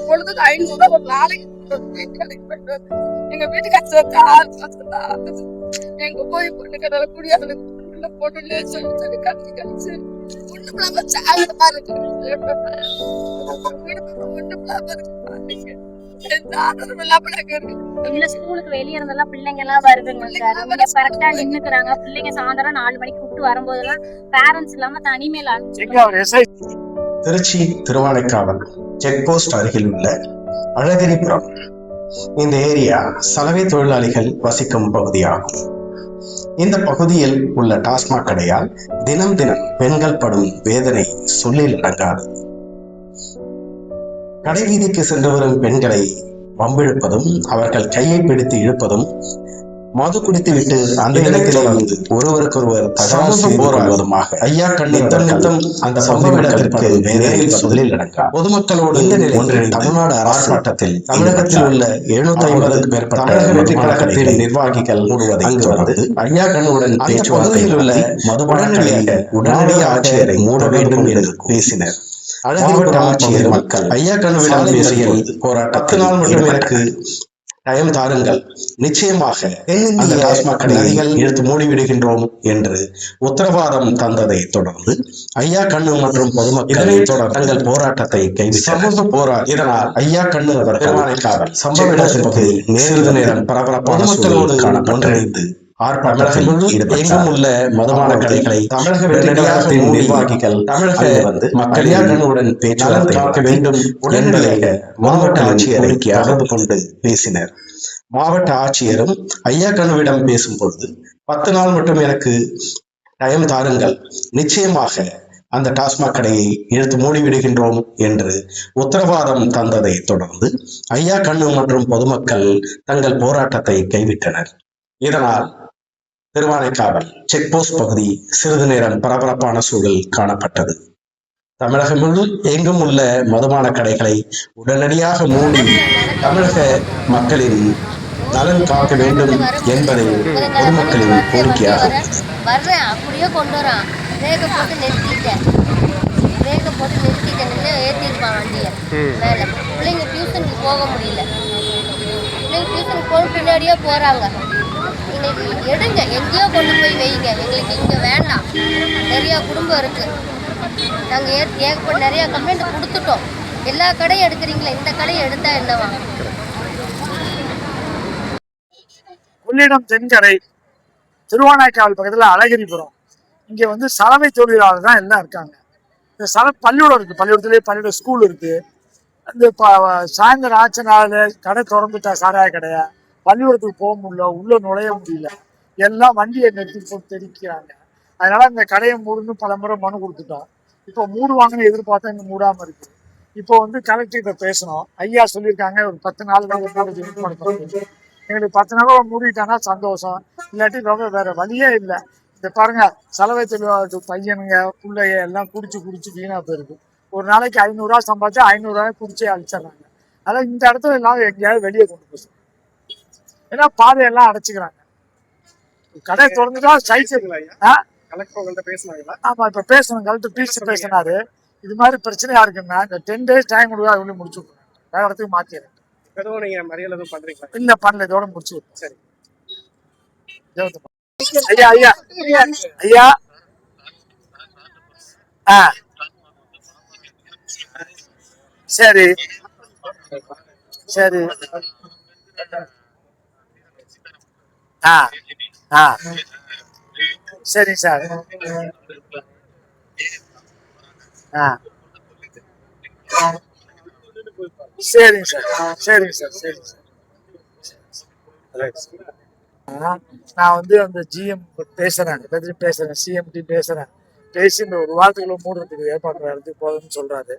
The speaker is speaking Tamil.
பொழுதுக்கு 500 ஒரு நாளைக்கு எங்க வீட்டுக்காரர் எங்க போய் பொண்ணு கடலை குடியாளுக்கு பொண்ணு சொல்லி கட்டி கழிச்சு ஒண்ணுக்குள்ள சாகர மாதிரி ஸ்கூலுக்கு வெளியே இருந்தெல்லாம் பிள்ளைங்க எல்லாம் வருதுங்க சார். இங்க கரெக்டா நின்னுக்குறாங்க. பிள்ளைங்க சாயந்தரம் 4 மணிக்கு விட்டு வரும்போதெல்லாம் பேரண்ட்ஸ் இல்லாம தனிமையில அனுப்பிச்சு. திருச்சி திருவானைக்காவல் செக் போஸ்ட் அருகில் உள்ள அழகிரிபுரம் இந்த ஏரியா சலவை தொழிலாளிகள் வசிக்கும் பகுதியாகும். இந்த பகுதியில் உள்ள டாஸ்மாக் கடையால் தினம் தினம் பெண்கள் படும் வேதனை சொல்லில் அடங்காது. கடை வீதிக்கு சென்று வரும் பெண்களை வம்பிழுப்பதும் அவர்கள் கையை பிடித்து இழுப்பதும் மது குடித்து விட்டு அந்த இடத்திலிருந்து ஒருவருக்கொருவர் தகவல் போராடுவதுமாக ஐயா கண்ணித்தம் அந்த சம்பவத்திற்கு நேரில் சொல்லில் அடங்கா. பொதுமக்களோடு இந்த நிலையில் தமிழ்நாடு அரசாட்டத்தில் தமிழகத்தில் உள்ள 750க்கும் மேற்பட்ட தமிழக வெற்றி கழகத்தின் நிர்வாகிகள் கூடுவதை அங்கு வந்து ஐயா கண்ணுடன் பேச்சுவார்த்தையில் உள்ள மதுபான உடனடியாக ஆட்சியரை மூட வேண்டும் என்று பேசினர். மாவட்ட ஆட்சியர் மக்கள் ஐயா கண்ணுவிடம் பேசிய போராட்டம் 10 நாள் மட்டும் எனக்கு டைம் தாருங்கள், நிச்சயமாக அந்த டாஸ்மாக் கடைகள் இழுத்து மூடிவிடுகின்றோம் என்று உத்தரவாதம் தந்ததை தொடர்ந்து ஐயா கண்ணு மற்றும் பொதுமக்கள் தங்கள் போராட்டத்தை கைவிட்டனர். இதனால் ஐயா கண்ணு அவர்கள் சம்பவ இடத்திற்கு சிறிது நேரம் பரபரப்பான சூழல் ஒன்றிணைந்து எங்கும் உள்ள மதுபான கடைகளை தமிழக வெற்றி கழகத்தின் நிர்வாகிகள் தமிழக வந்து மக்களுடன் பேச்சுவார்த்தை நடத்த வேண்டும் என்பதை மாவட்ட ஆட்சியரை தொடர்பு கொண்டு பேசினர். மாவட்ட ஆட்சியரும் ஐயா கண்ணுவிடம் பேசும் பொழுது 10 நாள் மட்டும் எனக்கு டைம் தாருங்கள், நிச்சயமாக அந்த டாஸ்மாக் கடையை இழுத்து மூடிவிடுகின்றோம் என்று உத்தரவாதம் தந்ததை தொடர்ந்து ஐயா கண்ணு மற்றும் பொதுமக்கள் தங்கள் போராட்டத்தை கைவிட்டனர். இதனால் திருவானைக்காவல் செக் போஸ்ட் பகுதி சிறிது நேரம் பரபரப்பான சூழல் காணப்பட்டது. தமிழகம் எங்கும் உள்ள மதுபான கடைகளை உடனடியாக மூடி தமிழக மக்களின் நலன் காக்க வேண்டும் என்பதை பொதுமக்களின் கோரிக்கையாகும். அப்படியே கொண்டு வரான், பிரேக்கை போட்டு நிறுத்திட்டேன் ஏற்றிருப்பான் வண்டியை மேலே. பிள்ளைங்க டியூஷனுக்கு போக முடியல, பிள்ளைங்க டியூஷனுக்கு போக பின்னாடியே போகிறாங்க. எங்களுக்கு எடுங்க, எங்கேயோ கொண்டு போய் வைங்க, எங்களுக்கு இங்கே வேண்டாம். நிறையா குடும்பம் இருக்குது, நாங்கள் ஏகப்பட்ட நிறையா கம்ப்ளைண்ட் கொடுத்துட்டோம். எல்லா கடையும் எடுக்கிறீங்களா, இந்த கடையை எடுத்தா என்னவா? கொள்ளிடம் தென்கரை திருவானைக்காவல் பக்கத்தில் அழகிரிபுரம் இங்கே வந்து சலவை தொழிலாளர் தான் எல்லாம் இருக்காங்க. இந்த பள்ளிக்கூடம் இருக்குது, பள்ளிக்கூடத்துலேயே பள்ளிக்கூட ஸ்கூல் இருக்குது. அந்த சாயந்தரம் ஆச்சு நாள் கடை திறந்துட்டா சாராய கடையை பள்ளிக்கூடத்துக்கு போக முடியல, உள்ள நுழைய முடியல, எல்லாம் வண்டியை நிறுத்தி போட்டு தெரிக்கிறாங்க. அதனால இந்த கடையை மூடுன்னு பல முறை மனு கொடுத்துட்டோம். இப்போ மூடுவாங்கன்னு எதிர்பார்த்தா இன்னும் மூடாமல் இருக்கு. இப்போ வந்து கலெக்டர்கிட்ட பேசணும். ஐயா சொல்லியிருக்காங்க ஒரு 10 நாள் எங்களுக்கு 10 நாள் மூடிட்டானா சந்தோஷம், இல்லாட்டி ரொம்ப வேற வழியே இல்லை. இந்த பாருங்க, சலவை தொழிலாளர் பையனுங்க பிள்ளைங்க எல்லாம் குடிச்சு வீணா போயிருக்கு. ஒரு நாளைக்கு 500 ரூபா சம்பாதிச்சா 500 ரூபாய் குடிச்சே அழிச்சிடறாங்க. அதான் இந்த இடத்துல எல்லாம் எங்கேயாவது வெளியே கொண்டு போய் ஏன்னா பாதையெல்லாம் அடைச்சிக்கிறாங்க. கடை திறந்துட்டா சைக்கிள் பேசினாங்க. ஆமா, இப்ப பேசணும், கலெக்டர் பீஸ் பேசினாரு. இது மாதிரி பிரச்சனையா இருக்குன்னா இந்த 10 days டைம் கொடுத்தா இவ்வளவு முடிச்சு விட்டுருங்க, வேற இடத்துக்கு மாத்திடுறேன். இல்ல பண்ணல, இதோட முடிச்சு விட்டுருங்க. சரி ஐயா ஐயா ஐயா சரி சரி சரி சார். சரிங்க சார், சரிங்க சார், சரிங்க சார். நான் வந்து அந்த ஜிஎம் பேசுறேன், சிஎம்டி பேசுறேன். பேசி இந்த ஒரு வாரத்துக்குள்ள மூடுறதுக்கு ஏற்பாடு வரதுக்கு போதும்னு சொல்றாரு.